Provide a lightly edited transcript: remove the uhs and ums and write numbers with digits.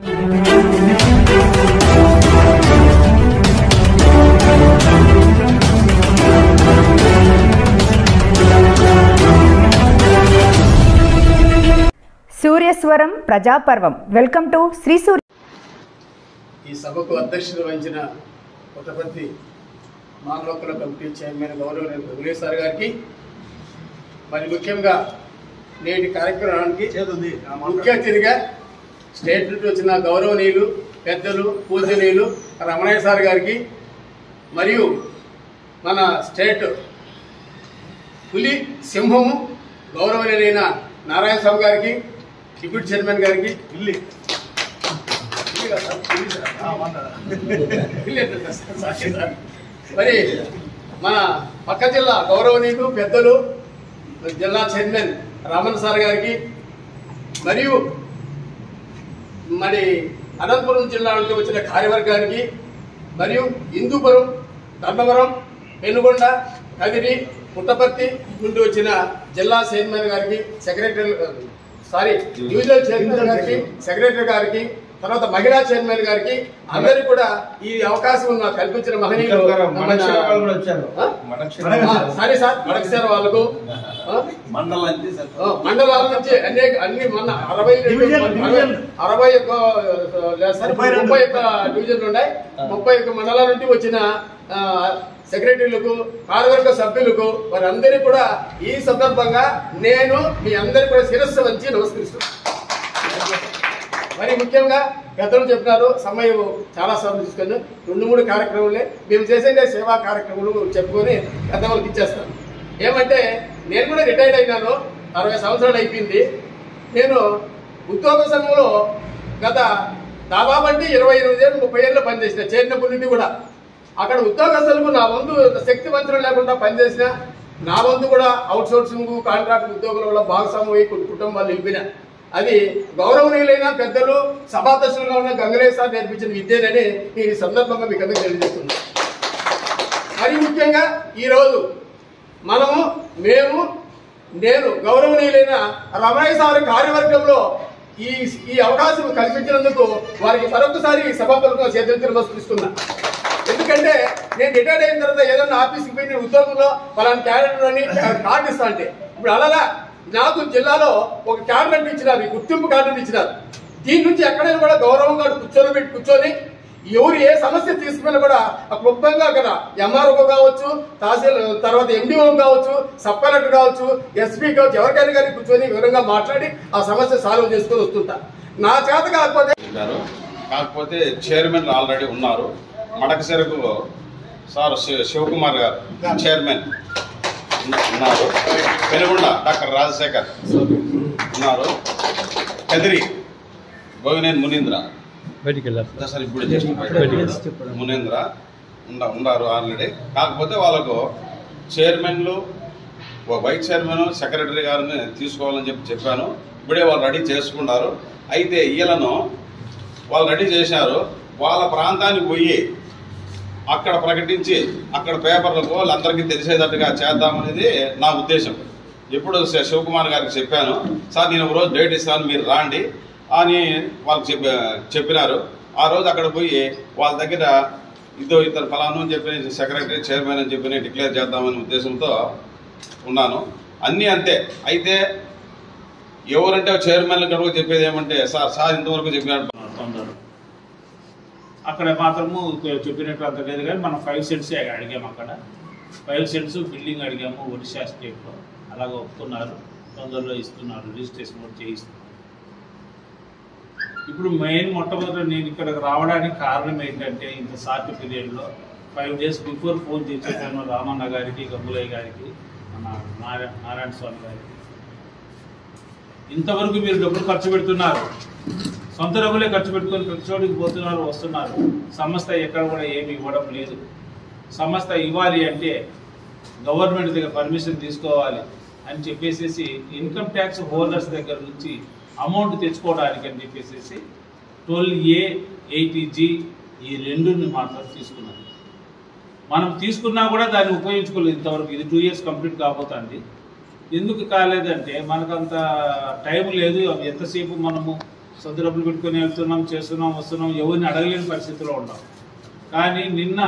సూర్యస్వరం ప్రజాపర్వం. Welcome to Shri సూర్య. ఈ సభకు అధ్యక్షత వహించిన పుట్టపర్తి మానవకుల కమిటీ చైర్మన్ గౌరవనీయులు రఘులేష్ సార్ గారికి, మరి ముఖ్యంగా నేటి కార్యక్రమానికి ముఖ్య అతిథిగా స్టేట్ నుండి వచ్చిన గౌరవనీయులు పెద్దలు పూజనీయులు రమణయ్య సార్ గారికి, మరియు మన స్టేట్ పులి సింహము గౌరవనీయులైన నారాయణ స్వామి గారికి, డిప్యూటీ చైర్మన్ గారికి, మరి మన పక్క జిల్లా గౌరవనీయులు పెద్దలు జిల్లా చైర్మన్ రామన్ సార్ గారికి, మరియు మరి అనంతపురం జిల్లా నుండి వచ్చిన కార్యవర్గానికి, మరియు హిందూపురం, ధర్మవరం, పెనుగొండ, కదిరి, పుట్టపర్తి నుండి వచ్చిన జిల్లా చైర్మన్ గారికి, డివిజనల్ చైర్మన్ గారికి, సెక్రటరీ గారికి, తర్వాత మహిళా చైర్మన్ గారికి, అందరికీ కూడా ఈ అవకాశం నాకు కల్పించిన మహనీయులు మడకసేర వాళ్ళకు, మండలాల నుంచి అన్ని 31 డివిజన్లు ఉన్నాయి. 31 మండలాల నుండి వచ్చిన సెక్రటరీలకు, కార్యవర్గ సభ్యులకు, వారందరికీ కూడా ఈ సందర్భంగా నేను మీ అందరికీ కూడా శిరస్సు వంచి నమస్కరిస్తున్నాను. మరి ముఖ్యంగా పెద్దలు చెప్పినారు, సమయం చాలా సమయం తీసుకొని 2-3 కార్యక్రమాలే మేము చేసే సేవా కార్యక్రమాలు చెప్పుకొని పెద్దవాళ్ళకి ఇచ్చేస్తాను. ఏమంటే నేను కూడా రిటైర్డ్ అయినాను, 60 సంవత్సరాలు అయిపోయింది. నేను ఉద్యోగ సంఘంలో గత దాదాపు అంటే 28 ఏళ్ళు 30 ఏళ్ళు పనిచేసిన చేరినప్పటి నుండి కూడా అక్కడ ఉద్యోగస్తులకు నా వంతు శక్తివంతులు లేకుండా పనిచేసిన, నా వంతు కూడా అవుట్ సోర్సింగ్ కాంట్రాక్ట్ ఉద్యోగుల వల్ల భాగస్వామి కుటుంబాలు నిలిపిన, అది గౌరవనీయులైన పెద్దలు సభాధ్యక్షులుగా ఉన్న గంగరేష్ సార్ నేర్పించిన విద్యనని ఈ సందర్భంగా మీకు అందరికీ తెలియజేస్తున్నాను. మరి ముఖ్యంగా ఈరోజు నేను గౌరవనీయులైన రమణయ్య సార్ కార్యవర్గంలో ఈ అవకాశం కల్పించినందుకు వారికి మరొకసారి సభాపూర్వకంగా చేతులెత్తి నమస్కరిస్తున్నా. ఎందుకంటే నేను రిటైర్డ్ అయిన తర్వాత ఏదైనా ఆఫీస్కి పోయి నేను ఉద్యోగంలో పలానా క్యాడర్ అని కార్డు ఇస్తా అంటే, ఇప్పుడు అలాగా నాకు జిల్లాలో ఒక క్యాడర్ ఇచ్చినారు, గుర్తింపు కార్డు ఇచ్చినారు. దీని నుంచి ఎక్కడైనా కూడా గౌరవంగా కూర్చొని ఎవరు ఏ సమస్య తీసుకున్నా కూడా క్లుప్తంగా అక్కడ ఎంఆర్ఓ కావచ్చు, తహసీల్ తర్వాత ఎండిఓ కావచ్చు, సబ్ కలెక్టర్ కావచ్చు, ఎస్పీ కావచ్చు, ఎవరికైనా కానీ కూర్చొని వివరంగా మాట్లాడి ఆ సమస్య సాల్వ్ చేసుకొని వస్తుంటా. నా చేత కాకపోతే చైర్మన్లు ఆల్రెడీ ఉన్నారు. మడకసిరకు సార్ శివకుమార్ గారు చైర్మన్ ఉన్నారు, పెనుగొండ డాక్టర్ రాజశేఖర్ ఉన్నారు, కదిరి భోగినేని మునీంద్ర సార్ ఇప్పుడు మునీంద్ర ఉన్నారు ఆల్రెడీ. కాకపోతే వాళ్ళకు చైర్మన్లు, వైస్ చైర్మన్, సెక్రటరీ గారిని తీసుకోవాలని చెప్పాను. ఇప్పుడే వాళ్ళు రెడీ చేసుకున్నారు. అయితే వీళ్ళను వాళ్ళు రెడీ చేశారు, వాళ్ళ ప్రాంతానికి పోయి అక్కడ ప్రకటించి అక్కడ పేపర్లకు వాళ్ళందరికీ తెలిసేటట్టుగా చేద్దామనేది నా ఉద్దేశం. ఎప్పుడు శివకుమార్ గారికి చెప్పాను, సార్ నేను ఒక రోజు డేట్ ఇస్తాను మీరు రాండి అని వాళ్ళకి చెప్పినారు. ఆ రోజు అక్కడ పోయి వాళ్ళ దగ్గర ఇద్దరు ఫలాను అని చెప్పి సెక్రటరీ, చైర్మన్ అని చెప్పి డిక్లేర్ చేద్దామనే ఉద్దేశంతో ఉన్నాను. అన్నీ అంతే. అయితే ఎవరంటే చైర్మన్ గడువు చెప్పేది ఏమంటే, సార్ ఇంతవరకు చెప్పినట్టు అక్కడ మాత్రము చెప్పినట్టు అంత లేదు, కానీ మనం 5 సెంట్స్ అడిగాము. అక్కడ 5 సెంట్స్ బిల్డింగ్ అడిగాము ఒడిశా స్టేట్లో. అలాగే ఒప్పుకున్నారు, తొందరలో ఇస్తున్నారు, రిజిస్ట్రేషన్ కూడా చేయిస్తున్నారు. ఇప్పుడు మొట్టమొదటి నేను ఇక్కడికి రావడానికి కారణం ఏంటంటే, ఇంత షార్ట్ పీరియడ్లో 5 డేస్ బిఫోర్ ఫోన్ చేసేసాను రామన్న గారికి, గంగులయ్య గారికి, మన నారాయణ స్వామి గారికి. ఇంతవరకు మీరు డబ్బులు ఖర్చు పెడుతున్నారు, సొంత డబ్బులే ఖర్చు పెట్టుకొని ప్రతి చోటికి పోతున్నారు, వస్తున్నారు. సంస్థ ఎక్కడ కూడా ఏమి ఇవ్వడం లేదు. సంస్థ ఇవ్వాలి అంటే గవర్నమెంట్ దగ్గర పర్మిషన్ తీసుకోవాలి అని చెప్పేసి ఇన్కమ్ ట్యాక్స్ హోల్డర్స్ దగ్గర నుంచి అమౌంట్ తెచ్చుకోవడానికి అని చెప్పేసి 12A 80G ఈ రెండుని మాత్రం తీసుకున్నాం. మనం తీసుకున్నా కూడా దాన్ని ఉపయోగించుకోలేదు ఇంతవరకు. ఇది 2 ఇయర్స్ కంప్లీట్ కాబోతుంది. ఎందుకు కాలేదంటే మనకంత టైం లేదు. ఎంతసేపు మనము సొంత డబ్బులు పెట్టుకొని వెళ్తున్నాం, చేస్తున్నాం, వస్తున్నాం, ఎవరిని అడగలేని పరిస్థితిలో ఉన్నాం. కానీ నిన్న